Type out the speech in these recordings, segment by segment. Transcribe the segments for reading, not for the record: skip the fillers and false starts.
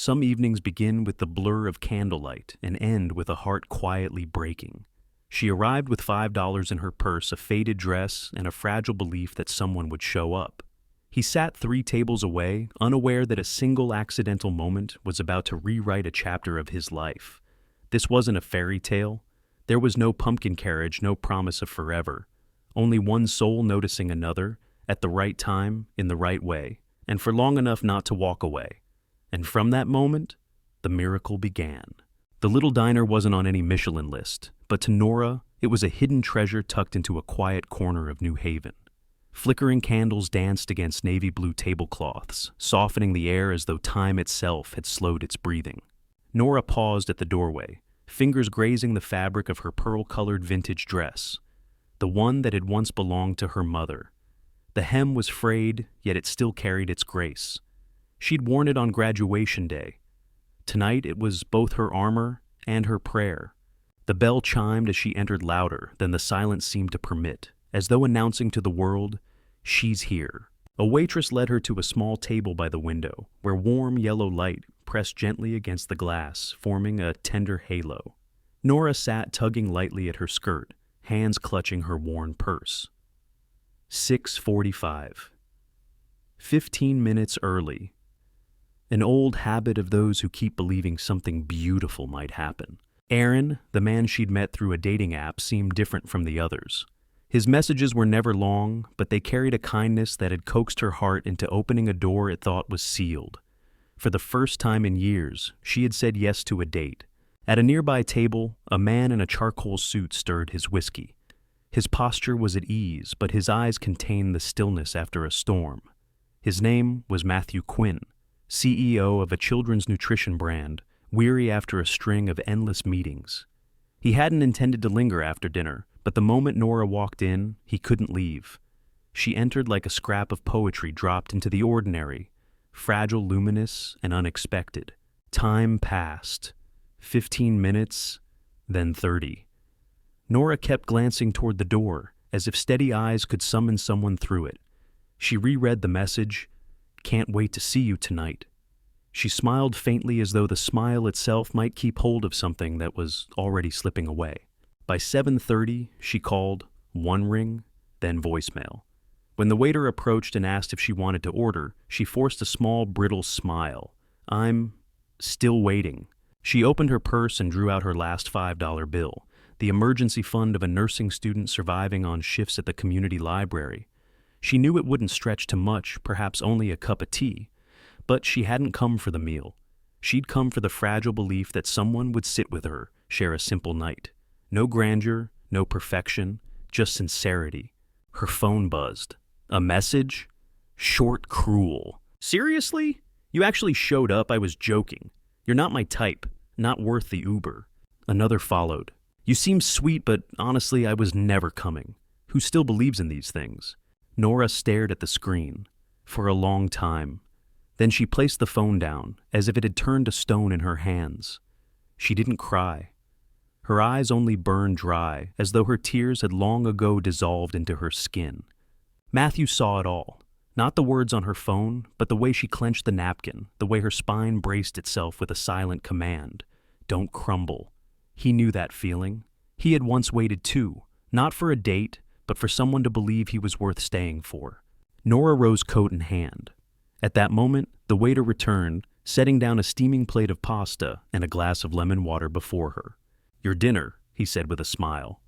Some evenings begin with the blur of candlelight and end with a heart quietly breaking. She arrived with $5 in her purse, a faded dress, and a fragile belief that someone would show up. He sat 3 tables away, unaware that a single accidental moment was about to rewrite a chapter of his life. This wasn't a fairy tale. There was no pumpkin carriage, no promise of forever. Only one soul noticing another, at the right time, in the right way, and for long enough not to walk away. And from that moment, the miracle began. The little diner wasn't on any Michelin list, but to Nora, it was a hidden treasure tucked into a quiet corner of New Haven. Flickering candles danced against navy blue tablecloths, softening the air as though time itself had slowed its breathing. Nora paused at the doorway, fingers grazing the fabric of her pearl-colored vintage dress, the one that had once belonged to her mother. The hem was frayed, yet it still carried its grace. She'd worn it on graduation day. Tonight it was both her armor and her prayer. The bell chimed as she entered louder than the silence seemed to permit, as though announcing to the world, "She's here." A waitress led her to a small table by the window, where warm yellow light pressed gently against the glass, forming a tender halo. Nora sat tugging lightly at her skirt, hands clutching her worn purse. 6:45. 15 minutes early. An old habit of those who keep believing something beautiful might happen. Aaron, the man she'd met through a dating app, seemed different from the others. His messages were never long, but they carried a kindness that had coaxed her heart into opening a door it thought was sealed. For the first time in years, she had said yes to a date. At a nearby table, a man in a charcoal suit stirred his whiskey. His posture was at ease, but his eyes contained the stillness after a storm. His name was Matthew Quinn, CEO of a children's nutrition brand, weary after a string of endless meetings. He hadn't intended to linger after dinner, but the moment Nora walked in, he couldn't leave. She entered like a scrap of poetry dropped into the ordinary, fragile, luminous, and unexpected. Time passed. 15 minutes, then 30. Nora kept glancing toward the door, as if steady eyes could summon someone through it. She reread the message, "Can't wait to see you tonight." She smiled faintly as though the smile itself might keep hold of something that was already slipping away. By 7:30, she called, one ring, then voicemail. When the waiter approached and asked if she wanted to order, she forced a small, brittle smile. "I'm still waiting." She opened her purse and drew out her last $5 bill, the emergency fund of a nursing student surviving on shifts at the community library. She knew it wouldn't stretch to much, perhaps only a cup of tea, but she hadn't come for the meal. She'd come for the fragile belief that someone would sit with her, share a simple night. No grandeur, no perfection, just sincerity. Her phone buzzed. A message? Short, cruel. "Seriously? You actually showed up? I was joking. You're not my type. Not worth the Uber." Another followed. "You seem sweet, but honestly, I was never coming." Who still believes in these things? Nora stared at the screen for a long time. Then she placed the phone down, as if it had turned to stone in her hands. She didn't cry. Her eyes only burned dry, as though her tears had long ago dissolved into her skin. Matthew saw it all. Not the words on her phone, but the way she clenched the napkin, the way her spine braced itself with a silent command. Don't crumble. He knew that feeling. He had once waited too, not for a date, but for someone to believe he was worth staying for. Nora rose coat in hand. At that moment, the waiter returned, setting down a steaming plate of pasta and a glass of lemon water before her. "Your dinner," he said with a smile.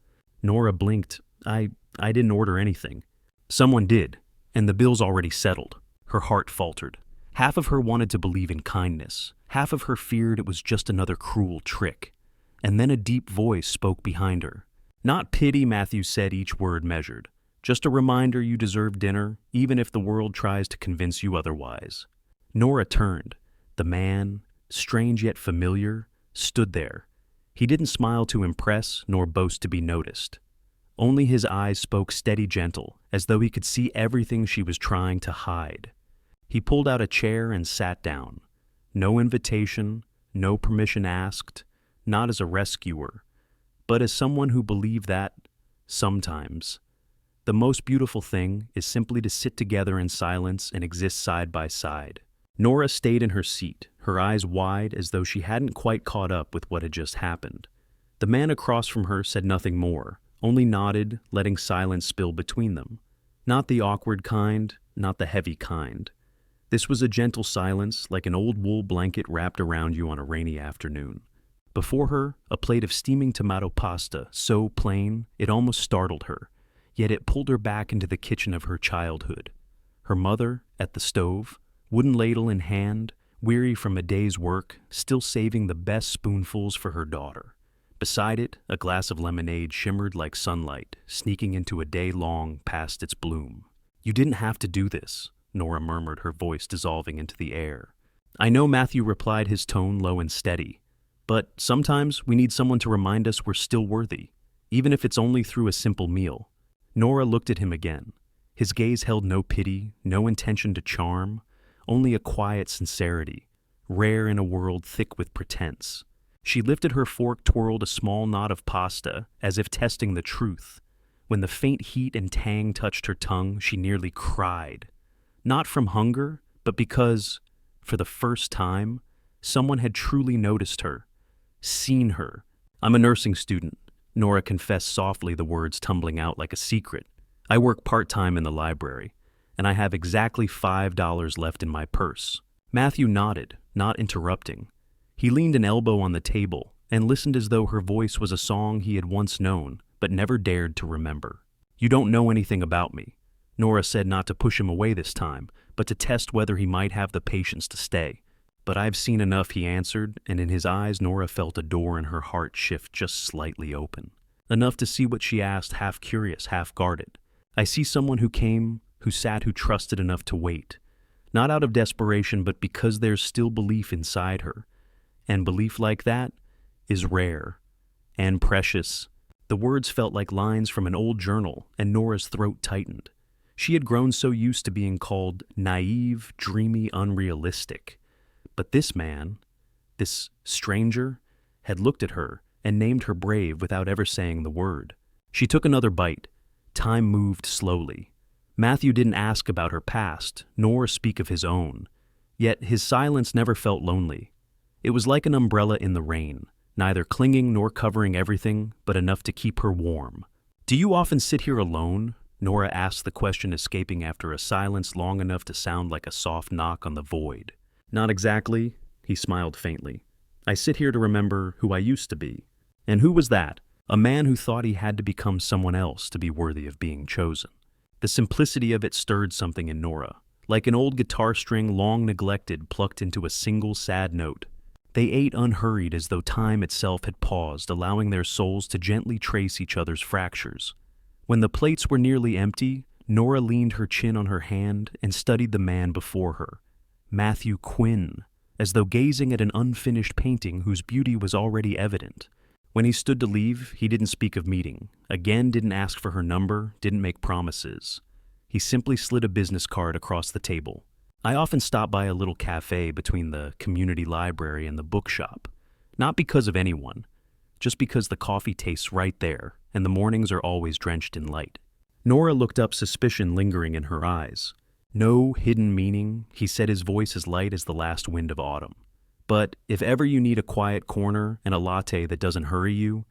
Nora blinked. I didn't order anything." "Someone did, and the bill's already settled." Her heart faltered. Half of her wanted to believe in kindness. Half of her feared it was just another cruel trick. And then a deep voice spoke behind her. "Not pity," Matthew said, each word measured. "Just a reminder you deserve dinner, even if the world tries to convince you otherwise." Nora turned. The man, strange yet familiar, stood there. He didn't smile to impress, nor boast to be noticed. Only his eyes spoke steady, gentle, as though he could see everything she was trying to hide. He pulled out a chair and sat down. No invitation, no permission asked, not as a rescuer, but as someone who believed that, sometimes, the most beautiful thing is simply to sit together in silence and exist side by side. Nora stayed in her seat, her eyes wide as though she hadn't quite caught up with what had just happened. The man across from her said nothing more, only nodded, letting silence spill between them. Not the awkward kind, not the heavy kind. This was a gentle silence, like an old wool blanket wrapped around you on a rainy afternoon. Before her, a plate of steaming tomato pasta, so plain it almost startled her, yet it pulled her back into the kitchen of her childhood. Her mother, at the stove, wooden ladle in hand, weary from a day's work, still saving the best spoonfuls for her daughter. Beside it, a glass of lemonade shimmered like sunlight, sneaking into a day long past its bloom. "You didn't have to do this," Nora murmured, her voice dissolving into the air. "I know," Matthew replied, his tone low and steady. "But sometimes we need someone to remind us we're still worthy, even if it's only through a simple meal." Nora looked at him again. His gaze held no pity, no intention to charm, only a quiet sincerity, rare in a world thick with pretense. She lifted her fork, twirled a small knot of pasta, as if testing the truth. When the faint heat and tang touched her tongue, she nearly cried. Not from hunger, but because, for the first time, someone had truly noticed her, seen her. "I'm a nursing student," Nora confessed softly, the words tumbling out like a secret. "I work part-time in the library, and I have exactly $5 left in my purse." Matthew nodded, not interrupting. He leaned an elbow on the table and listened as though her voice was a song he had once known, but never dared to remember. "You don't know anything about me," Nora said, not to push him away this time, but to test whether he might have the patience to stay. "But I've seen enough," he answered, and in his eyes Nora felt a door in her heart shift just slightly open. Enough to see what she asked, half curious, half guarded. "I see someone who came, who sat, who trusted enough to wait. Not out of desperation, but because there's still belief inside her. And belief like that is rare and precious." The words felt like lines from an old journal, and Nora's throat tightened. She had grown so used to being called naive, dreamy, unrealistic. But this man, this stranger, had looked at her and named her brave without ever saying the word. She took another bite. Time moved slowly. Matthew didn't ask about her past, nor speak of his own. Yet his silence never felt lonely. It was like an umbrella in the rain, neither clinging nor covering everything, but enough to keep her warm. "Do you often sit here alone?" Nora asked, the question escaping after a silence long enough to sound like a soft knock on the void. "Not exactly," he smiled faintly. "I sit here to remember who I used to be." And who was that? A man who thought he had to become someone else to be worthy of being chosen. The simplicity of it stirred something in Nora, like an old guitar string long neglected plucked into a single sad note. They ate unhurried, as though time itself had paused, allowing their souls to gently trace each other's fractures. When the plates were nearly empty, Nora leaned her chin on her hand and studied the man before her, Matthew Quinn, as though gazing at an unfinished painting whose beauty was already evident. When he stood to leave, he didn't speak of meeting, again didn't ask for her number, didn't make promises. He simply slid a business card across the table. "I often stop by a little cafe between the community library and the bookshop, not because of anyone, just because the coffee tastes right there, and the mornings are always drenched in light." Nora looked up, suspicion lingering in her eyes. "No hidden meaning," he said, his voice as light as the last wind of autumn. "But if ever you need a quiet corner and a latte that doesn't hurry you,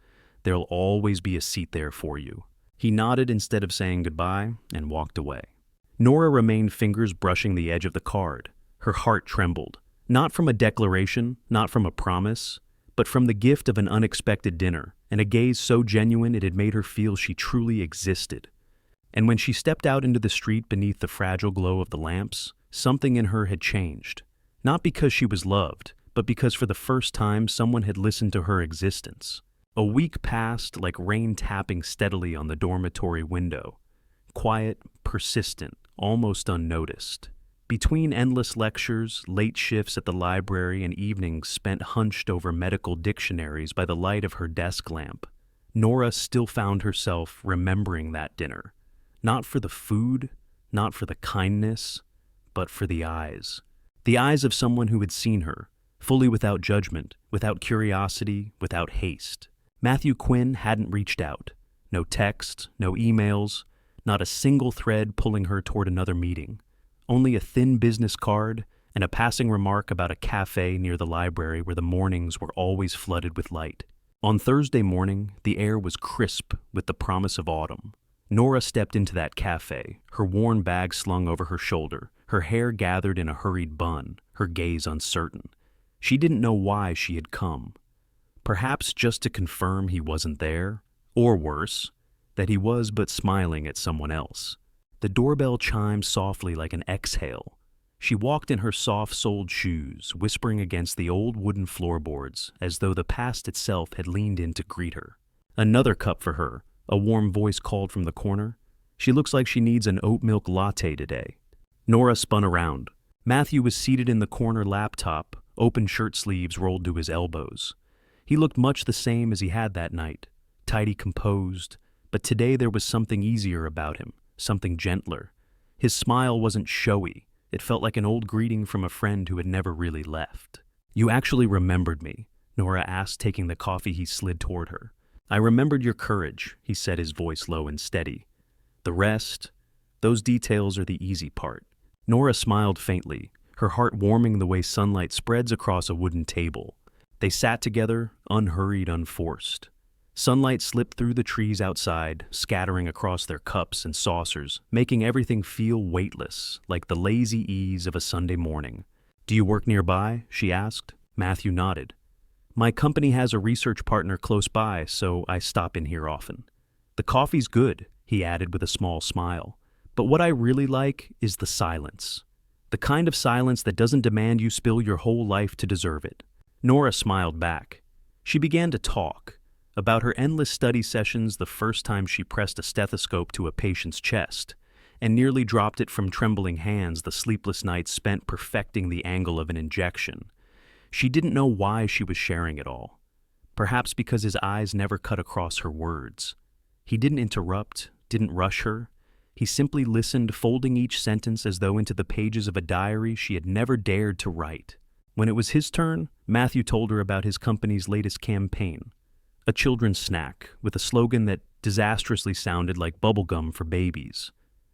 there'll always be a seat there for you." He nodded instead of saying goodbye and walked away. Nora remained, fingers brushing the edge of the card. Her heart trembled, not from a declaration, not from a promise, but from the gift of an unexpected dinner, and a gaze so genuine it had made her feel she truly existed. And when she stepped out into the street beneath the fragile glow of the lamps, something in her had changed. Not because she was loved, but because for the first time someone had listened to her existence. A week passed like rain tapping steadily on the dormitory window. Quiet, persistent, almost unnoticed. Between endless lectures, late shifts at the library, and evenings spent hunched over medical dictionaries by the light of her desk lamp, Nora still found herself remembering that dinner. Not for the food, not for the kindness, but for the eyes. The eyes of someone who had seen her, fully without judgment, without curiosity, without haste. Matthew Quinn hadn't reached out. No text, no emails, not a single thread pulling her toward another meeting. Only a thin business card and a passing remark about a cafe near the library where the mornings were always flooded with light. On Thursday morning, the air was crisp with the promise of autumn. Nora stepped into that cafe, her worn bag slung over her shoulder, her hair gathered in a hurried bun, her gaze uncertain. She didn't know why she had come. Perhaps just to confirm he wasn't there, or worse, that he was but smiling at someone else. The doorbell chimed softly like an exhale. She walked in her soft-soled shoes, whispering against the old wooden floorboards, as though the past itself had leaned in to greet her. "Another cup for her," a warm voice called from the corner. "She looks like she needs an oat milk latte today." Nora spun around. Matthew was seated in the corner laptop, open shirt sleeves rolled to his elbows. He looked much the same as he had that night, tidy, composed, but today there was something easier about him, something gentler. His smile wasn't showy. It felt like an old greeting from a friend who had never really left. "You actually remembered me," Nora asked, taking the coffee he slid toward her. "I remembered your courage," he said, his voice low and steady. "The rest, those details are the easy part." Nora smiled faintly, her heart warming the way sunlight spreads across a wooden table. They sat together, unhurried, unforced. Sunlight slipped through the trees outside, scattering across their cups and saucers, making everything feel weightless, like the lazy ease of a Sunday morning. "Do you work nearby?" she asked. Matthew nodded. "My company has a research partner close by, so I stop in here often." "The coffee's good," he added with a small smile. "But what I really like is the silence. The kind of silence that doesn't demand you spill your whole life to deserve it." Nora smiled back. She began to talk about her endless study sessions the first time she pressed a stethoscope to a patient's chest, and nearly dropped it from trembling hands the sleepless nights spent perfecting the angle of an injection. She didn't know why she was sharing it all. Perhaps because his eyes never cut across her words. He didn't interrupt, didn't rush her. He simply listened, folding each sentence as though into the pages of a diary she had never dared to write. When it was his turn, Matthew told her about his company's latest campaign. A children's snack with a slogan that disastrously sounded like bubblegum for babies.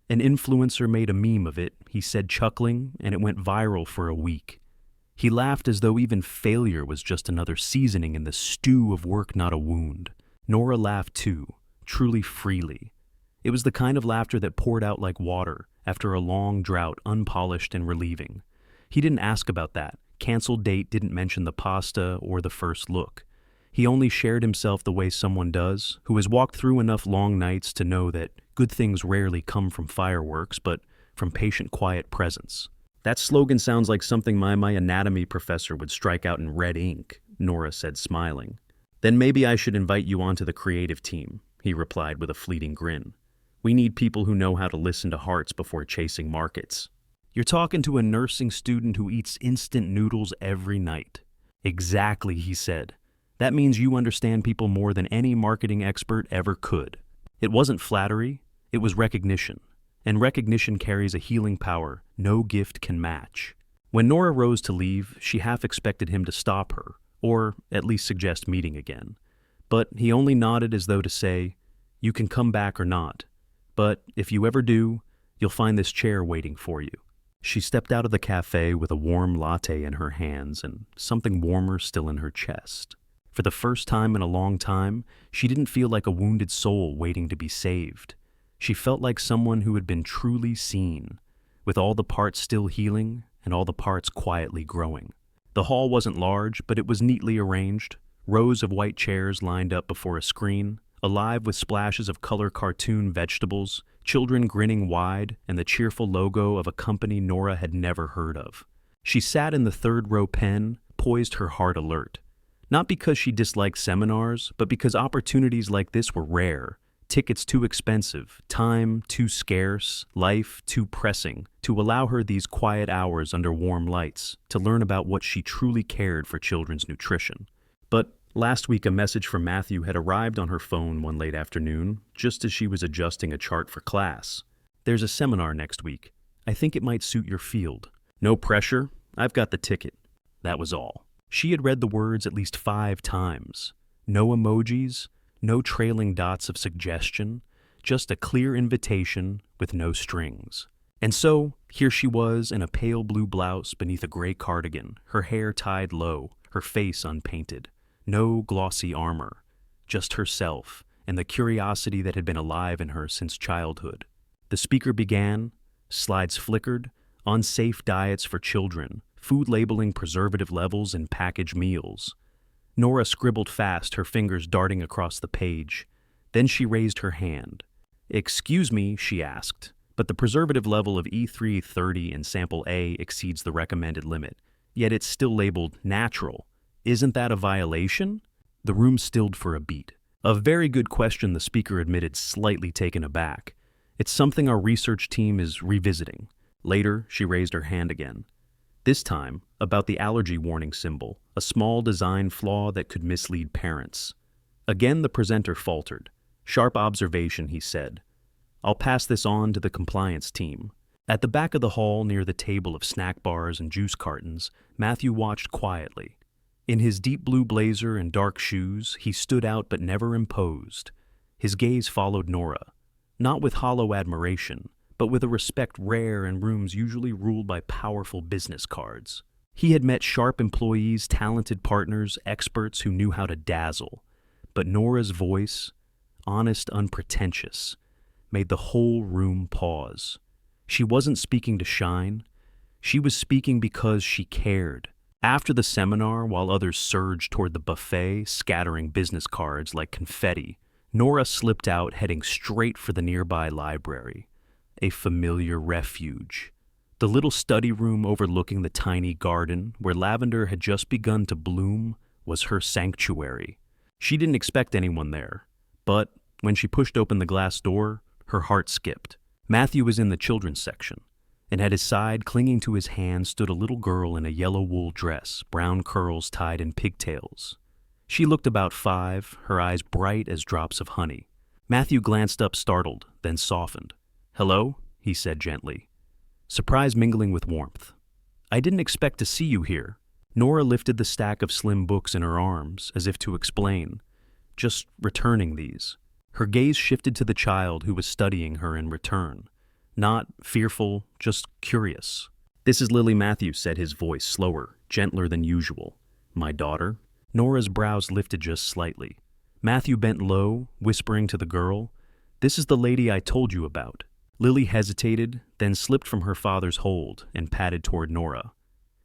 An influencer made a meme of it, he said, chuckling, and it went viral for a week. He laughed as though even failure was just another seasoning in the stew of work, not a wound. Nora laughed too, truly freely. It was the kind of laughter that poured out like water after a long drought, unpolished and relieving. He didn't ask about that. Canceled date didn't mention the pasta or the first look. He only shared himself the way someone does, who has walked through enough long nights to know that good things rarely come from fireworks, but from patient, quiet presence. "That slogan sounds like something my anatomy professor would strike out in red ink," Nora said, smiling. "Then maybe I should invite you onto the creative team," he replied with a fleeting grin. "We need people who know how to listen to hearts before chasing markets." "You're talking to a nursing student who eats instant noodles every night." "Exactly," he said. "That means you understand people more than any marketing expert ever could." It wasn't flattery, it was recognition. And recognition carries a healing power no gift can match. When Nora rose to leave, she half expected him to stop her, or at least suggest meeting again. But he only nodded as though to say, "You can come back or not. But if you ever do, you'll find this chair waiting for you." She stepped out of the cafe with a warm latte in her hands and something warmer still in her chest. For the first time in a long time, she didn't feel like a wounded soul waiting to be saved. She felt like someone who had been truly seen, with all the parts still healing and all the parts quietly growing. The hall wasn't large, but it was neatly arranged. Rows of white chairs lined up before a screen, alive with splashes of color cartoon vegetables, children grinning wide, and the cheerful logo of a company Nora had never heard of. She sat in the third-row pen, poised, her heart alert. Not because she disliked seminars, but because opportunities like this were rare. Tickets too expensive, time too scarce, life too pressing to allow her these quiet hours under warm lights to learn about what she truly cared for children's nutrition. But last week a message from Matthew had arrived on her phone one late afternoon, just as she was adjusting a chart for class. "There's a seminar next week. I think it might suit your field. No pressure, I've got the ticket." That was all. She had read the words at least 5 times. No emojis, no trailing dots of suggestion, just a clear invitation with no strings. And so, Here she was in a pale blue blouse beneath a gray cardigan, her hair tied low, her face unpainted. No glossy armor, just herself and the curiosity that had been alive in her since childhood. The speaker began, slides flickered, unsafe diets for children, food labeling preservative levels in packaged meals. Nora scribbled fast, her fingers darting across the page. Then she raised her hand. "Excuse me," she asked, "but the preservative level of E330 in sample A exceeds the recommended limit, yet it's still labeled natural. Isn't that a violation?" The room stilled for a beat. "A very good question," the speaker admitted, slightly taken aback. "It's something our research team is revisiting." Later, she raised her hand again. This time, about the allergy warning symbol, a small design flaw that could mislead parents. Again, the presenter faltered. "Sharp observation," he said. "I'll pass this on to the compliance team." At the back of the hall, near the table of snack bars and juice cartons, Matthew watched quietly. In his deep blue blazer and dark shoes, he stood out but never imposed. His gaze followed Nora, not with hollow admiration, but with a respect rare in rooms usually ruled by powerful business cards. He had met sharp employees, talented partners, experts who knew how to dazzle. But Nora's voice, honest, unpretentious, made the whole room pause. She wasn't speaking to shine. She was speaking because she cared. After the seminar, while others surged toward the buffet, scattering business cards like confetti, Nora slipped out, heading straight for the nearby library. A familiar refuge. The little study room overlooking the tiny garden, where lavender had just begun to bloom, was her sanctuary. She didn't expect anyone there, but when she pushed open the glass door, her heart skipped. Matthew was in the children's section, and at his side, clinging to his hand, stood a little girl in a yellow wool dress, brown curls tied in pigtails. She looked about 5, her eyes bright as drops of honey. Matthew glanced up, startled, then softened. "Hello?" he said gently, surprise mingling with warmth. "I didn't expect to see you here." Nora lifted the stack of slim books in her arms, as if to explain. "Just returning these." Her gaze shifted to the child who was studying her in return. Not fearful, just curious. "This is Lily Matthews," said his voice, slower, gentler than usual. "My daughter?" Nora's brows lifted just slightly. Matthew bent low, whispering to the girl, "This is the lady I told you about." Lily hesitated, then slipped from her father's hold and padded toward Nora.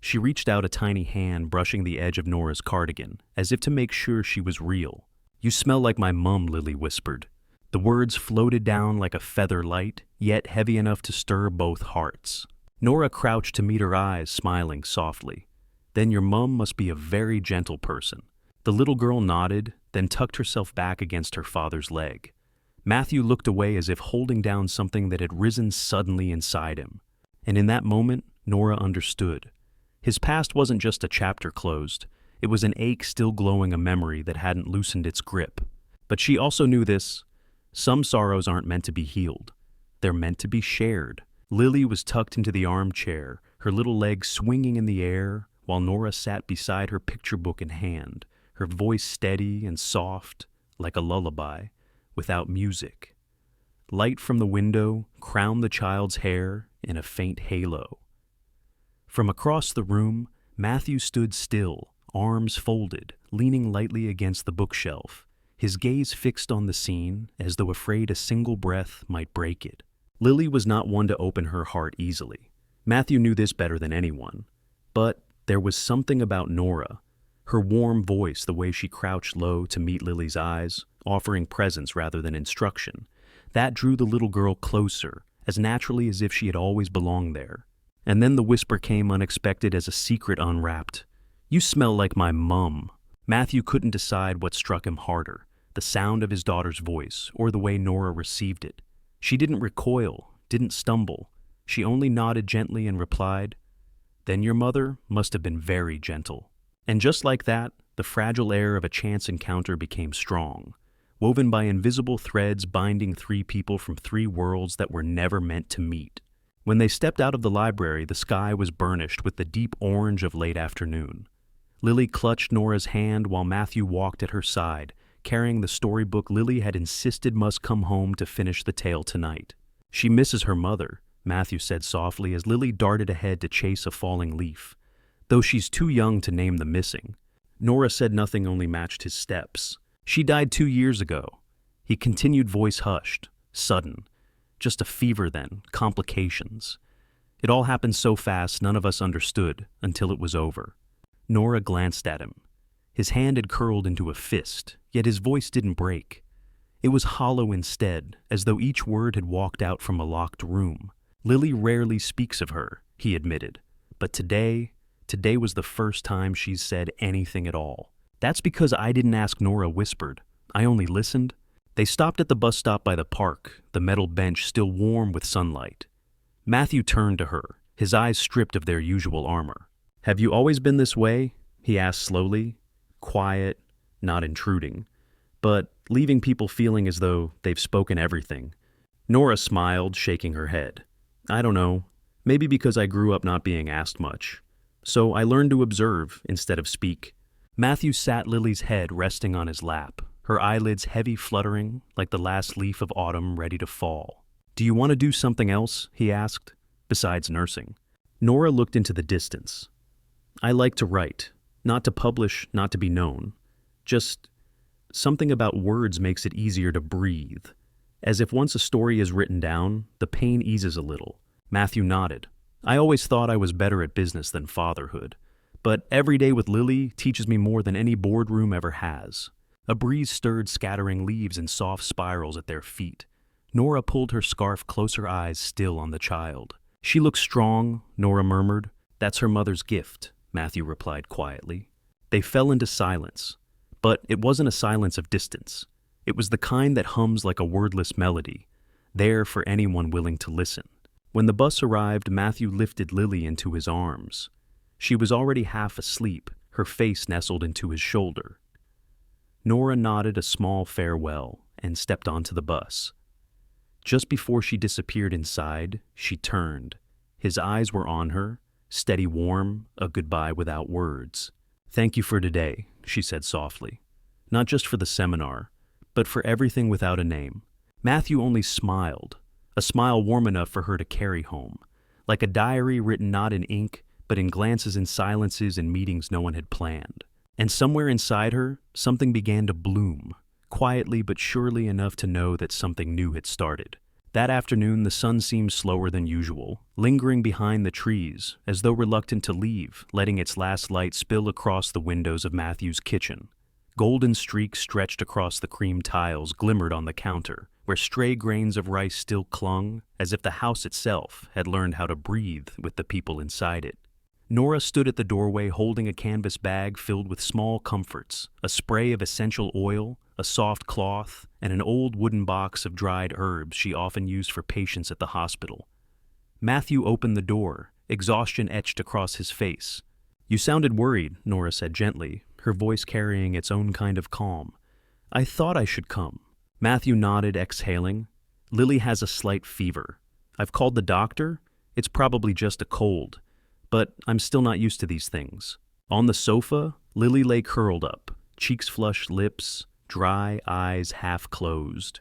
She reached out a tiny hand, brushing the edge of Nora's cardigan, as if to make sure she was real. "You smell like my mum," Lily whispered. The words floated down like a feather light, yet heavy enough to stir both hearts. Nora crouched to meet her eyes, smiling softly. "Then your mum must be a very gentle person." The little girl nodded, then tucked herself back against her father's leg. Matthew looked away as if holding down something that had risen suddenly inside him. And in that moment, Nora understood. His past wasn't just a chapter closed. It was an ache still glowing, a memory that hadn't loosened its grip. But she also knew this. Some sorrows aren't meant to be healed. They're meant to be shared. Lily was tucked into the armchair, her little legs swinging in the air, while Nora sat beside her picture book in hand, her voice steady and soft, like a lullaby, without music. Light from the window crowned the child's hair in a faint halo. From across the room, Matthew stood still, arms folded, leaning lightly against the bookshelf, his gaze fixed on the scene as though afraid a single breath might break it. Lily was not one to open her heart easily. Matthew knew this better than anyone. But there was something about Nora, her warm voice, the way she crouched low to meet Lily's eyes, offering presence rather than instruction, that drew the little girl closer, as naturally as if she had always belonged there. And then the whisper came unexpected as a secret unwrapped. "You smell like my mum." Matthew couldn't decide what struck him harder, the sound of his daughter's voice or the way Nora received it. She didn't recoil, didn't stumble. She only nodded gently and replied, "Then your mother must have been very gentle." And just like that, the fragile air of a chance encounter became strong, woven by invisible threads binding 3 people from 3 worlds that were never meant to meet. When they stepped out of the library, the sky was burnished with the deep orange of late afternoon. Lily clutched Nora's hand while Matthew walked at her side, carrying the storybook Lily had insisted must come home to finish the tale tonight. "She misses her mother," Matthew said softly as Lily darted ahead to chase a falling leaf, though she's too young to name the missing. Nora said nothing, only matched his steps. She died 2 years ago. He continued, voice hushed, sudden. Just a fever then, complications. It all happened so fast none of us understood until it was over. Nora glanced at him. His hand had curled into a fist, yet his voice didn't break. It was hollow instead, as though each word had walked out from a locked room. Lily rarely speaks of her, he admitted, but today was the first time she's said anything at all. That's because I didn't ask, Nora whispered. I only listened. They stopped at the bus stop by the park, the metal bench still warm with sunlight. Matthew turned to her, his eyes stripped of their usual armor. Have you always been this way? He asked slowly, quiet, not intruding, but leaving people feeling as though they've spoken everything. Nora smiled, shaking her head. I don't know. Maybe because I grew up not being asked much. So I learned to observe instead of speak. Matthew sat Lily's head resting on his lap, her eyelids heavy, fluttering like the last leaf of autumn ready to fall. Do you want to do something else? He asked, besides nursing. Nora looked into the distance. I like to write, not to publish, not to be known. Just something about words makes it easier to breathe. As if once a story is written down, the pain eases a little. Matthew nodded. I always thought I was better at business than fatherhood, but every day with Lily teaches me more than any boardroom ever has. A breeze stirred, scattering leaves in soft spirals at their feet. Nora pulled her scarf closer, eyes still on the child. She looks strong, Nora murmured. That's her mother's gift, Matthew replied quietly. They fell into silence, but it wasn't a silence of distance. It was the kind that hums like a wordless melody, there for anyone willing to listen. When the bus arrived, Matthew lifted Lily into his arms. She was already half asleep, her face nestled into his shoulder. Nora nodded a small farewell and stepped onto the bus. Just before she disappeared inside, she turned. His eyes were on her, steady, warm, a goodbye without words. Thank you for today, she said softly. Not just for the seminar, but for everything without a name. Matthew only smiled, a smile warm enough for her to carry home, like a diary written not in ink, but in glances and silences and meetings no one had planned. And somewhere inside her, something began to bloom, quietly but surely enough to know that something new had started. That afternoon, the sun seemed slower than usual, lingering behind the trees, as though reluctant to leave, letting its last light spill across the windows of Matthew's kitchen. Golden streaks stretched across the cream tiles, glimmered on the counter, where stray grains of rice still clung, as if the house itself had learned how to breathe with the people inside it. Nora stood at the doorway holding a canvas bag filled with small comforts, a spray of essential oil, a soft cloth, and an old wooden box of dried herbs she often used for patients at the hospital. Matthew opened the door, exhaustion etched across his face. You sounded worried, Nora said gently, her voice carrying its own kind of calm. I thought I should come. Matthew nodded, exhaling. Lily has a slight fever. I've called the doctor. It's probably just a cold. But I'm still not used to these things. On the sofa, Lily lay curled up, cheeks flushed, lips, dry, eyes half closed.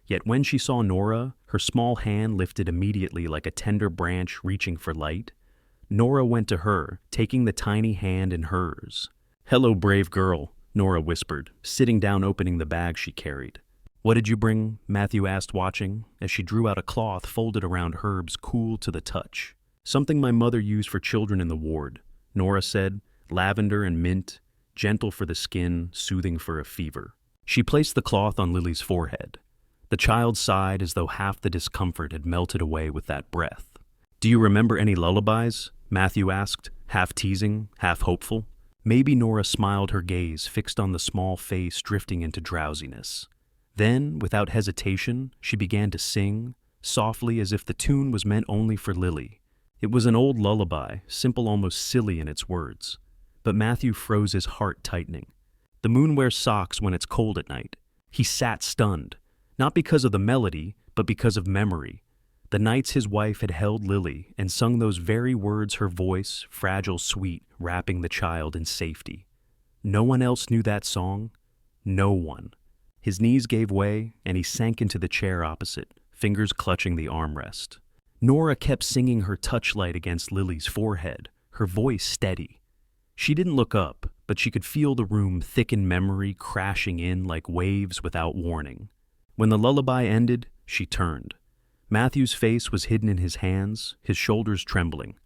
Yet when she saw Nora, her small hand lifted immediately like a tender branch reaching for light. Nora went to her, taking the tiny hand in hers. Hello, brave girl, Nora whispered, sitting down opening the bag she carried. What did you bring? Matthew asked, watching, as she drew out a cloth folded around herbs cool to the touch. Something my mother used for children in the ward, Nora said, lavender and mint, gentle for the skin, soothing for a fever. She placed the cloth on Lily's forehead. The child sighed as though half the discomfort had melted away with that breath. Do you remember any lullabies? Matthew asked, half teasing, half hopeful. Maybe Nora smiled, her gaze fixed on the small face drifting into drowsiness. Then, without hesitation, she began to sing, softly as if the tune was meant only for Lily. It was an old lullaby, simple, almost silly in its words. But Matthew froze, his heart tightening. The moon wears socks when it's cold at night. He sat stunned, not because of the melody, but because of memory. The nights his wife had held Lily and sung those very words, her voice, fragile, sweet, wrapping the child in safety. No one else knew that song. No one. His knees gave way, and he sank into the chair opposite, fingers clutching the armrest. Nora kept singing her touchlight against Lily's forehead, her voice steady. She didn't look up, but she could feel the room thicken memory crashing in like waves without warning. When the lullaby ended, she turned. Matthew's face was hidden in his hands, his shoulders trembling.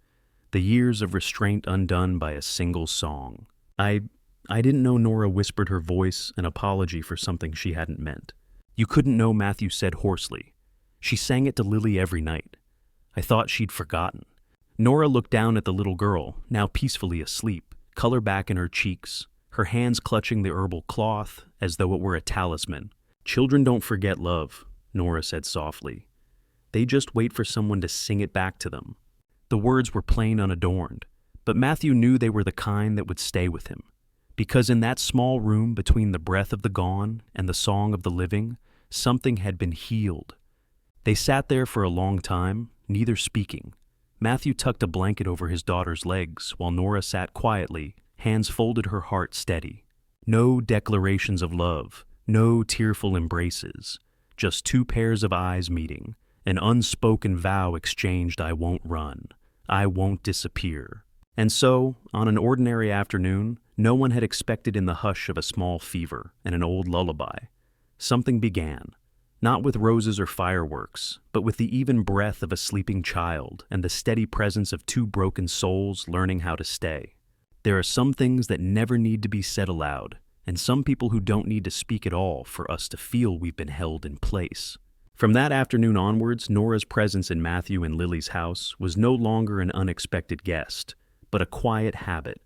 The years of restraint undone by a single song. I didn't know. Nora whispered, her voice an apology for something she hadn't meant. You couldn't know, Matthew said hoarsely. She sang it to Lily every night. I thought she'd forgotten. Nora looked down at the little girl, now peacefully asleep, color back in her cheeks, her hands clutching the herbal cloth as though it were a talisman. Children don't forget love, Nora said softly. They just wait for someone to sing it back to them. The words were plain, unadorned, but Matthew knew they were the kind that would stay with him. Because in that small room between the breath of the gone and the song of the living, something had been healed. They sat there for a long time, neither speaking. Matthew tucked a blanket over his daughter's legs while Nora sat quietly, hands folded, her heart steady. No declarations of love, no tearful embraces, just two pairs of eyes meeting, an unspoken vow exchanged: I won't run, I won't disappear. And so, on an ordinary afternoon, no one had expected, in the hush of a small fever and an old lullaby, something began. Not with roses or fireworks, but with the even breath of a sleeping child and the steady presence of two broken souls learning how to stay. There are some things that never need to be said aloud, and some people who don't need to speak at all for us to feel we've been held in place. From that afternoon onwards, Nora's presence in Matthew and Lily's house was no longer an unexpected guest, but a quiet habit,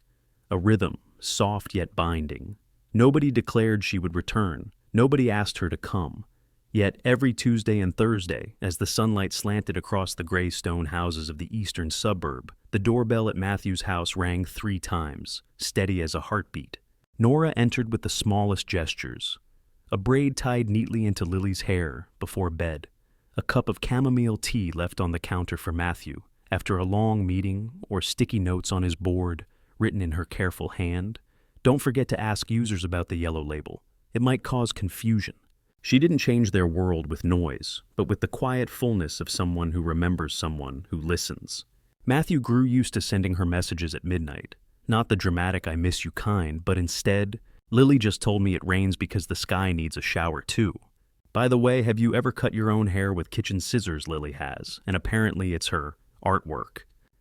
a rhythm, soft yet binding. Nobody declared she would return. Nobody asked her to come. Yet every Tuesday and Thursday, as the sunlight slanted across the gray stone houses of the eastern suburb, the doorbell at Matthew's house rang 3 times, steady as a heartbeat. Nora entered with the smallest gestures. A braid tied neatly into Lily's hair before bed, a cup of chamomile tea left on the counter for Matthew after a long meeting, or sticky notes on his board written in her careful hand. Don't forget to ask users about the yellow label. It might cause confusion. She didn't change their world with noise, but with the quiet fullness of someone who remembers someone who listens. Matthew grew used to sending her messages at midnight. Not the dramatic "I miss you" kind, but instead, "Lily just told me it rains because the sky needs a shower too. By the way, have you ever cut your own hair with kitchen scissors? Lily has, and apparently it's her artwork."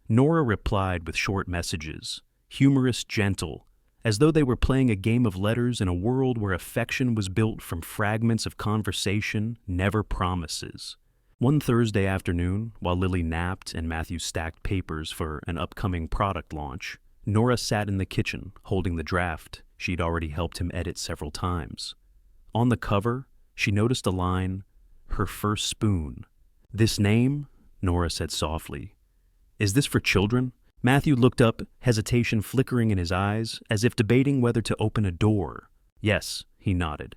Nora replied with short messages, humorous, gentle, as though they were playing a game of letters in a world where affection was built from fragments of conversation, never promises. One Thursday afternoon, while Lily napped and Matthew stacked papers for an upcoming product launch, Nora sat in the kitchen holding the draft she'd already helped him edit several times. On the cover, she noticed a line, "Her first spoon." "This name," Nora said softly, "is this for children?" Matthew looked up, hesitation flickering in his eyes, as if debating whether to open a door. "Yes," he nodded.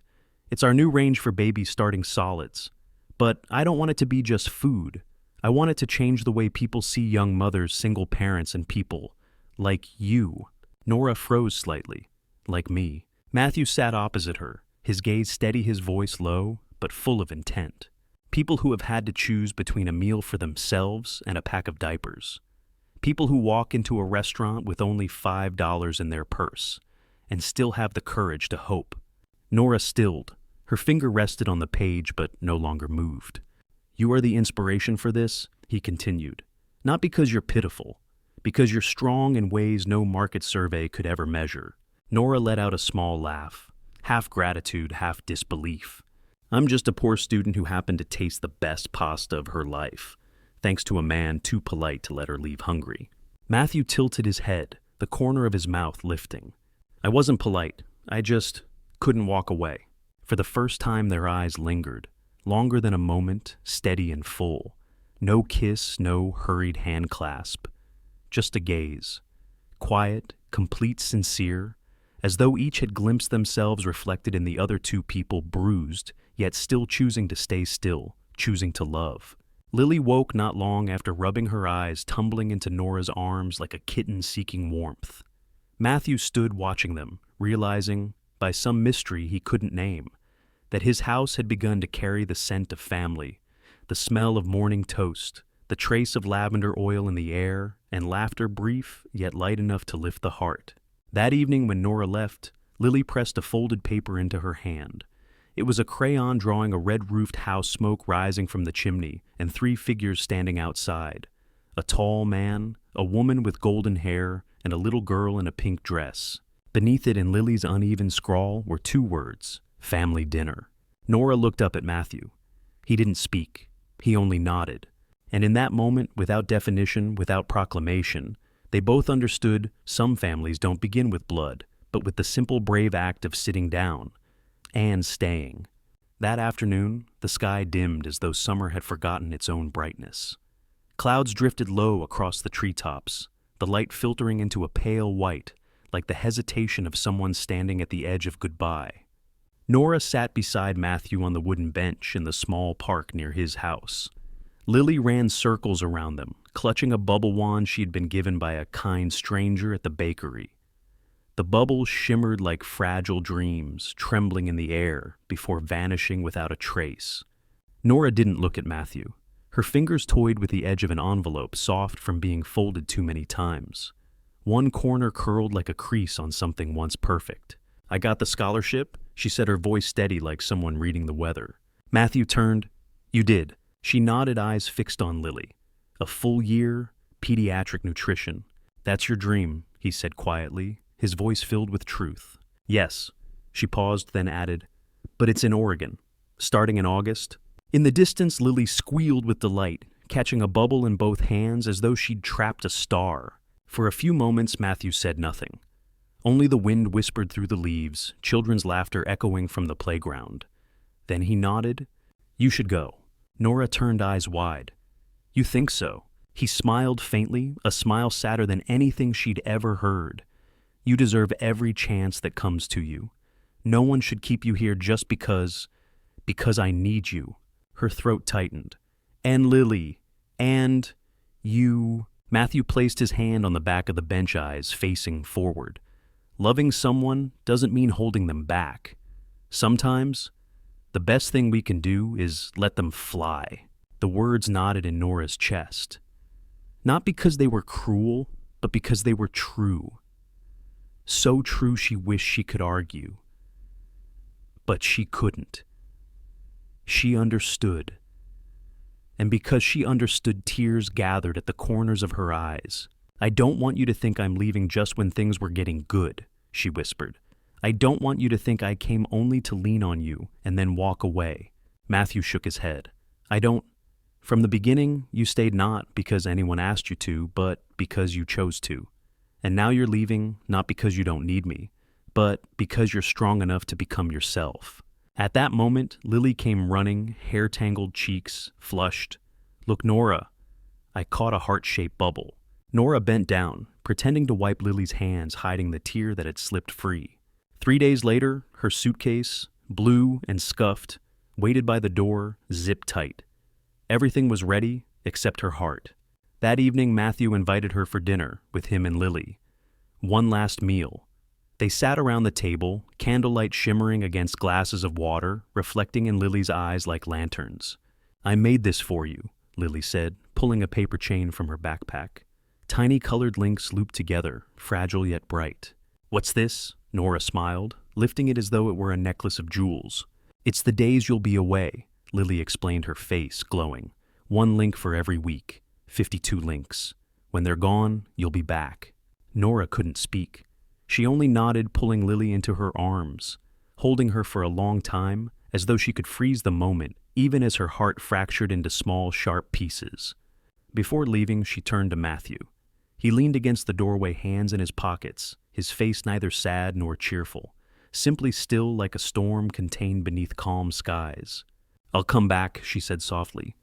"It's our new range for babies starting solids. But I don't want it to be just food. I want it to change the way people see young mothers, single parents, and people like you." Nora froze slightly. "Like me." Matthew sat opposite her, his gaze steady, his voice low, but full of intent. People who have had to choose between a meal for themselves and a pack of diapers. People who walk into a restaurant with only $5 in their purse and still have the courage to hope. Nora stilled. Her finger rested on the page but no longer moved. "You are the inspiration for this," he continued. "Not because you're pitiful, because you're strong in ways no market survey could ever measure." Nora let out a small laugh, half gratitude, half disbelief. "I'm just a poor student who happened to taste the best pasta of her life, thanks to a man too polite to let her leave hungry." Matthew tilted his head, the corner of his mouth lifting. "I wasn't polite. I just couldn't walk away." For the first time their eyes lingered, longer than a moment, steady and full. No kiss, no hurried hand clasp. Just a gaze. Quiet, complete, sincere, as though each had glimpsed themselves reflected in the other two people, bruised, yet still choosing to stay still, choosing to love. Lily woke not long after rubbing her eyes, tumbling into Nora's arms like a kitten seeking warmth. Matthew stood watching them, realizing, by some mystery he couldn't name, that his house had begun to carry the scent of family, the smell of morning toast, the trace of lavender oil in the air, and laughter brief yet light enough to lift the heart. That evening when Nora left, Lily pressed a folded paper into her hand. It was a crayon drawing a red-roofed house, smoke rising from the chimney, and 3 figures standing outside. A tall man, a woman with golden hair, and a little girl in a pink dress. Beneath it in Lily's uneven scrawl were 2 words, family dinner. Nora looked up at Matthew. He didn't speak. He only nodded. And in that moment, without definition, without proclamation, they both understood some families don't begin with blood, but with the simple brave act of sitting down and staying. That afternoon, the sky dimmed as though summer had forgotten its own brightness. Clouds drifted low across the treetops, the light filtering into a pale white, like the hesitation of someone standing at the edge of goodbye. Nora sat beside Matthew on the wooden bench in the small park near his house. Lily ran circles around them, clutching a bubble wand she'd been given by a kind stranger at the bakery. The bubbles shimmered like fragile dreams, trembling in the air before vanishing without a trace. Nora didn't look at Matthew. Her fingers toyed with the edge of an envelope, soft from being folded too many times. One corner curled like a crease on something once perfect. "I got the scholarship," she said, her voice steady like someone reading the weather. Matthew turned. "You did." She nodded, eyes fixed on Lily. "A full year, pediatric nutrition. That's your dream," he said quietly, his voice filled with truth. "Yes." She paused, then added, "But it's in Oregon, starting in August." In the distance, Lily squealed with delight, catching a bubble in both hands as though she'd trapped a star. For a few moments, Matthew said nothing. Only the wind whispered through the leaves, children's laughter echoing from the playground. Then he nodded. "You should go." Nora turned, eyes wide. "You think so?" He smiled faintly, a smile sadder than anything she'd ever heard. "You deserve every chance that comes to you. No one should keep you here just because I need you." Her throat tightened. "And Lily, and you." Matthew placed his hand on the back of the bench, eyes facing forward. Loving someone doesn't mean holding them back. Sometimes, the best thing we can do is let them fly. The words knotted in Nora's chest. Not because they were cruel, but because they were true. So true she wished she could argue. But she couldn't. She understood. And because she understood, tears gathered at the corners of her eyes. "I don't want you to think I'm leaving just when things were getting good," she whispered. "I don't want you to think I came only to lean on you and then walk away." Matthew shook his head. From the beginning, you stayed not because anyone asked you to, but because you chose to. And now you're leaving not because you don't need me, but because you're strong enough to become yourself." At that moment, Lily came running, hair-tangled cheeks, flushed. "Look, Nora." I caught a heart-shaped bubble. Nora bent down, pretending to wipe Lily's hands, hiding the tear that had slipped free. 3 days later, her suitcase, blue and scuffed, waited by the door, zipped tight. Everything was ready except her heart. That evening, Matthew invited her for dinner with him and Lily. One last meal. They sat around the table, candlelight shimmering against glasses of water, reflecting in Lily's eyes like lanterns. "I made this for you," Lily said, pulling a paper chain from her backpack. Tiny colored links looped together, fragile yet bright. "What's this?" Nora smiled, lifting it as though it were a necklace of jewels. "It's the days you'll be away," Lily explained, her face glowing. "1 link for every week, 52 links. When they're gone, you'll be back." Nora couldn't speak. She only nodded, pulling Lily into her arms, holding her for a long time, as though she could freeze the moment, even as her heart fractured into small, sharp pieces. Before leaving, she turned to Matthew. He leaned against the doorway, hands in his pockets, his face neither sad nor cheerful, simply still like a storm contained beneath calm skies. "I'll come back," she said softly.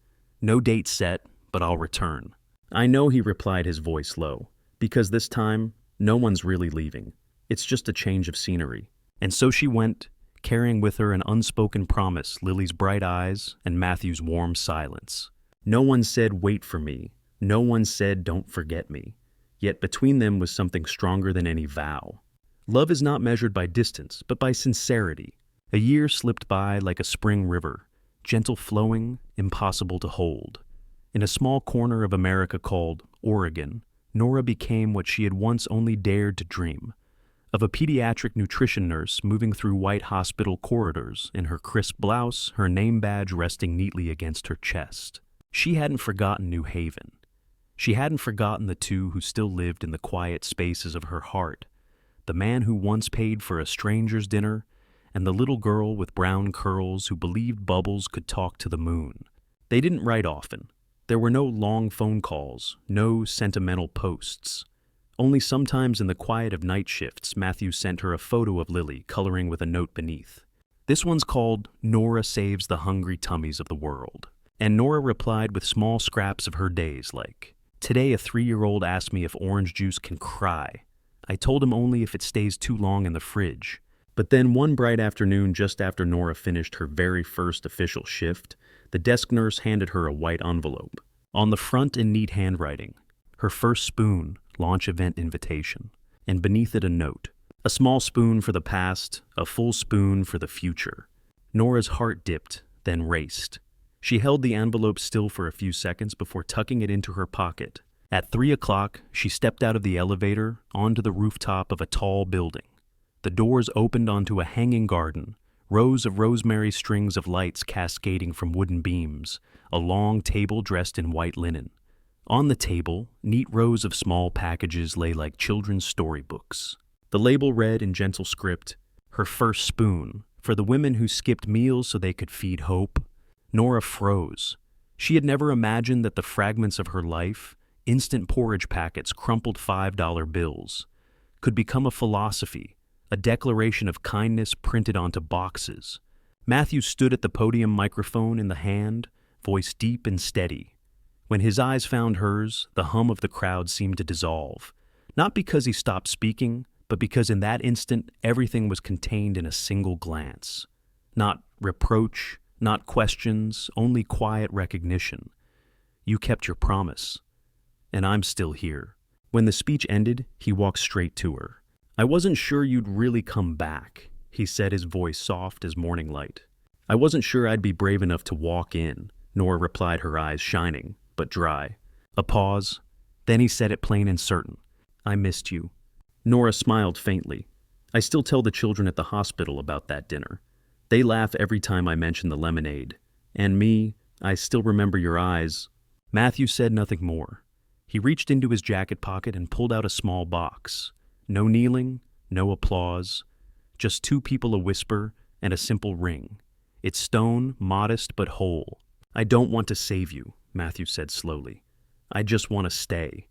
"No date set, but I'll return." "I know," he replied, his voice low, "because this time, no one's really leaving. It's just a change of scenery." And so she went, carrying with her an unspoken promise, Lily's bright eyes and Matthew's warm silence. No one said, "Wait for me." No one said, "Don't forget me." Yet between them was something stronger than any vow. Love is not measured by distance, but by sincerity. A year slipped by like a spring river, gentle flowing, impossible to hold. In a small corner of America called Oregon, Nora became what she had once only dared to dream, of a pediatric nutrition nurse moving through white hospital corridors in her crisp blouse, her name badge resting neatly against her chest. She hadn't forgotten New Haven. She hadn't forgotten the two who still lived in the quiet spaces of her heart, the man who once paid for a stranger's dinner, and the little girl with brown curls who believed bubbles could talk to the moon. They didn't write often. There were no long phone calls, no sentimental posts. Only sometimes in the quiet of night shifts, Matthew sent her a photo of Lily coloring with a note beneath. This one's called Nora Saves the Hungry Tummies of the World. And Nora replied with small scraps of her days like, "Today a 3-year-old asked me if orange juice can cry. I told him only if it stays too long in the fridge." But then one bright afternoon, just after Nora finished her very first official shift, the desk nurse handed her a white envelope. On the front in neat handwriting, her first spoon, launch event invitation, and beneath it a note. A small spoon for the past, a full spoon for the future. Nora's heart dipped, then raced. She held the envelope still for a few seconds before tucking it into her pocket. At 3 o'clock, she stepped out of the elevator onto the rooftop of a tall building. The doors opened onto a hanging garden, rows of rosemary strings of lights cascading from wooden beams, a long table dressed in white linen. On the table, neat rows of small packages lay like children's storybooks. The label read in gentle script, "Her first spoon, for the women who skipped meals so they could feed hope." Nora froze. She had never imagined that the fragments of her life, instant porridge packets, crumpled $5 bills, could become a philosophy, a declaration of kindness printed onto boxes. Matthew stood at the podium, microphone in the hand, voice deep and steady. When his eyes found hers, the hum of the crowd seemed to dissolve, not because he stopped speaking, but because in that instant everything was contained in a single glance. Not reproach, not questions, only quiet recognition. "You kept your promise, and I'm still here." When the speech ended, he walked straight to her. "I wasn't sure you'd really come back," he said, his voice soft as morning light. "I wasn't sure I'd be brave enough to walk in," Nora replied, her eyes shining, but dry. A pause. Then he said it plain and certain. "I missed you." Nora smiled faintly. "I still tell the children at the hospital about that dinner. They laugh every time I mention the lemonade. And me, I still remember your eyes." Matthew said nothing more. He reached into his jacket pocket and pulled out a small box. No kneeling, no applause, just two people, a whisper, and a simple ring. It's stone, modest but whole. "I don't want to save you," Matthew said slowly. "I just want to stay.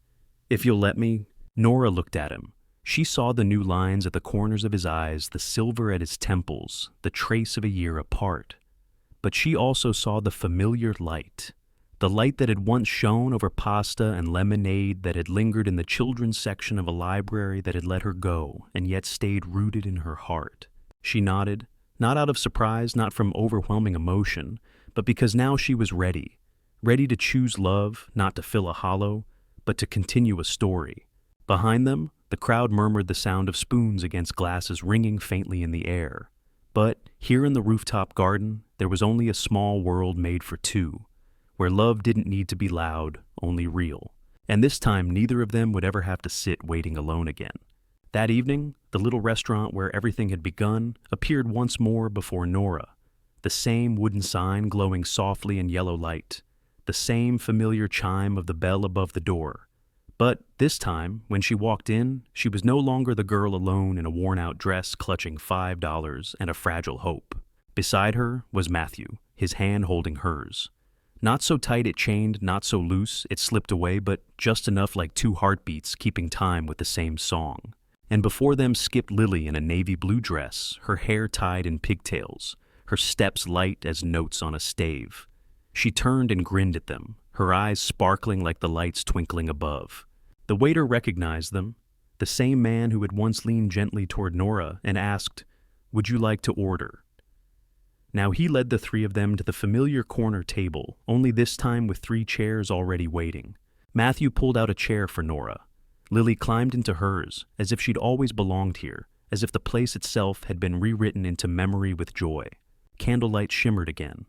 If you'll let me." Nora looked at him. She saw the new lines at the corners of his eyes, the silver at his temples, the trace of a year apart. But she also saw the familiar light. The light that had once shone over pasta and lemonade, that had lingered in the children's section of a library, that had let her go and yet stayed rooted in her heart. She nodded, not out of surprise, not from overwhelming emotion, but because now she was ready. Ready to choose love, not to fill a hollow, but to continue a story. Behind them, the crowd murmured the sound of spoons against glasses ringing faintly in the air. But here in the rooftop garden, there was only a small world made for two, where love didn't need to be loud, only real. And this time, neither of them would ever have to sit waiting alone again. That evening, the little restaurant where everything had begun appeared once more before Nora. The same wooden sign glowing softly in yellow light. The same familiar chime of the bell above the door. But this time, when she walked in, she was no longer the girl alone in a worn-out dress clutching $5 and a fragile hope. Beside her was Matthew, his hand holding hers. Not so tight it chained, not so loose it slipped away, but just enough like two heartbeats keeping time with the same song. And before them skipped Lily in a navy blue dress, her hair tied in pigtails, her steps light as notes on a stave. She turned and grinned at them, her eyes sparkling like the lights twinkling above. The waiter recognized them, the same man who had once leaned gently toward Nora and asked, "Would you like to order?" Now he led the three of them to the familiar corner table, only this time with 3 chairs already waiting. Matthew pulled out a chair for Nora. Lily climbed into hers, as if she'd always belonged here, as if the place itself had been rewritten into memory with joy. Candlelight shimmered again.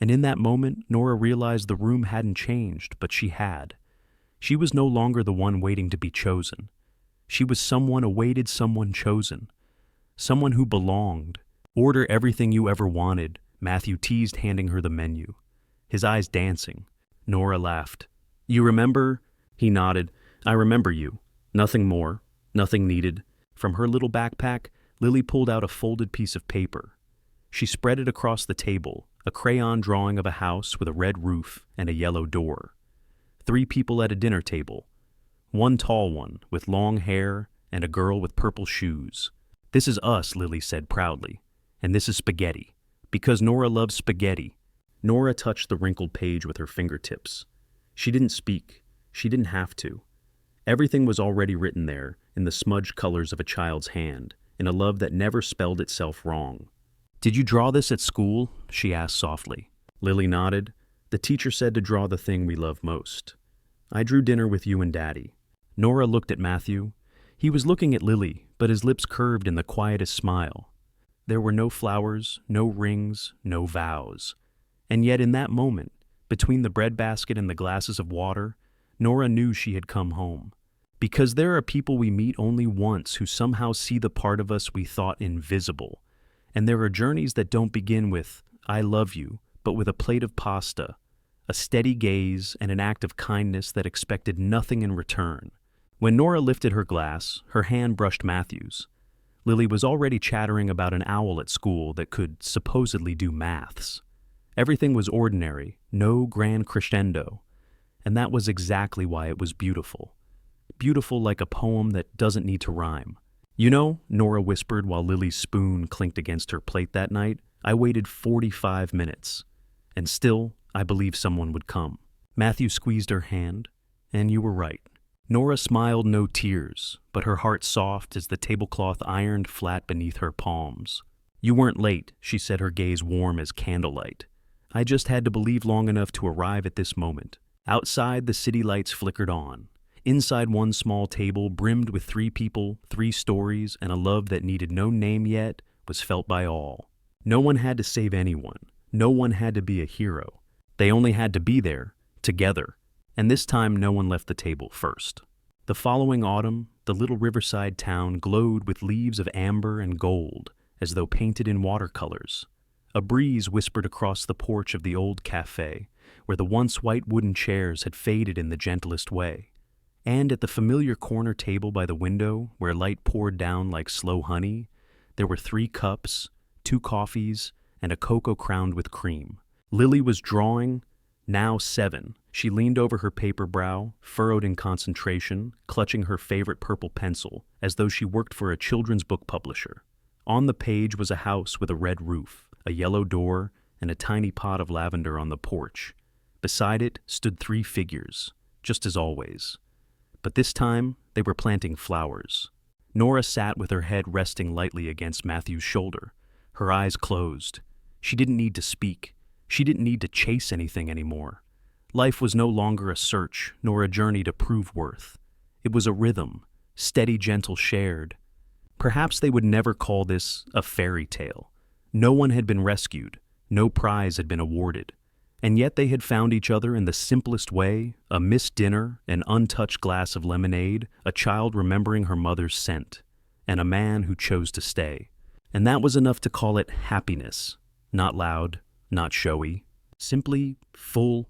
And in that moment, Nora realized the room hadn't changed, but she had. She was no longer the one waiting to be chosen. She was someone awaited, someone chosen. Someone who belonged. Order everything you ever wanted, Matthew teased, handing her the menu. His eyes dancing. Nora laughed. You remember? He nodded. I remember you. Nothing more. Nothing needed. From her little backpack, Lily pulled out a folded piece of paper. She spread it across the table, a crayon drawing of a house with a red roof and a yellow door. 3 people at a dinner table. One tall one, with long hair, and a girl with purple shoes. This is us, Lily said proudly. And this is spaghetti. Because Nora loves spaghetti. Nora touched the wrinkled page with her fingertips. She didn't speak. She didn't have to. Everything was already written there, in the smudged colors of a child's hand, in a love that never spelled itself wrong. Did you draw this at school? She asked softly. Lily nodded. The teacher said to draw the thing we love most. I drew dinner with you and Daddy. Nora looked at Matthew. He was looking at Lily, but his lips curved in the quietest smile. There were no flowers, no rings, no vows. And yet in that moment, between the breadbasket and the glasses of water, Nora knew she had come home. Because there are people we meet only once who somehow see the part of us we thought invisible. And there are journeys that don't begin with, I love you, but with a plate of pasta, a steady gaze, and an act of kindness that expected nothing in return. When Nora lifted her glass, her hand brushed Matthew's. Lily was already chattering about an owl at school that could supposedly do maths. Everything was ordinary, no grand crescendo. And that was exactly why it was beautiful. Beautiful like a poem that doesn't need to rhyme. You know, Nora whispered while Lily's spoon clinked against her plate that night, I waited 45 minutes. And still, I believed someone would come. Matthew squeezed her hand, and you were right. Nora smiled, no tears, but her heart soft as the tablecloth ironed flat beneath her palms. You weren't late, she said, her gaze warm as candlelight. I just had to believe long enough to arrive at this moment. Outside, the city lights flickered on. Inside, one small table, brimmed with 3 people, 3 stories, and a love that needed no name yet, was felt by all. No one had to save anyone. No one had to be a hero. They only had to be there, together. And this time, no one left the table first. The following autumn, the little riverside town glowed with leaves of amber and gold, as though painted in watercolors. A breeze whispered across the porch of the old cafe, where the once white wooden chairs had faded in the gentlest way. And at the familiar corner table by the window, where light poured down like slow honey, there were 3 cups, 2 coffees, and a cocoa crowned with cream. Lily was drawing, now 7. She leaned over her paper brow, furrowed in concentration, clutching her favorite purple pencil, as though she worked for a children's book publisher. On the page was a house with a red roof, a yellow door, and a tiny pot of lavender on the porch. Beside it stood 3 figures, just as always. But this time, they were planting flowers. Nora sat with her head resting lightly against Matthew's shoulder, her eyes closed. She didn't need to speak. She didn't need to chase anything anymore. Life was no longer a search, nor a journey to prove worth. It was a rhythm, steady, gentle, shared. Perhaps they would never call this a fairy tale. No one had been rescued. No prize had been awarded. And yet they had found each other in the simplest way, a missed dinner, an untouched glass of lemonade, a child remembering her mother's scent, and a man who chose to stay. And that was enough to call it happiness. Not loud, not showy, simply full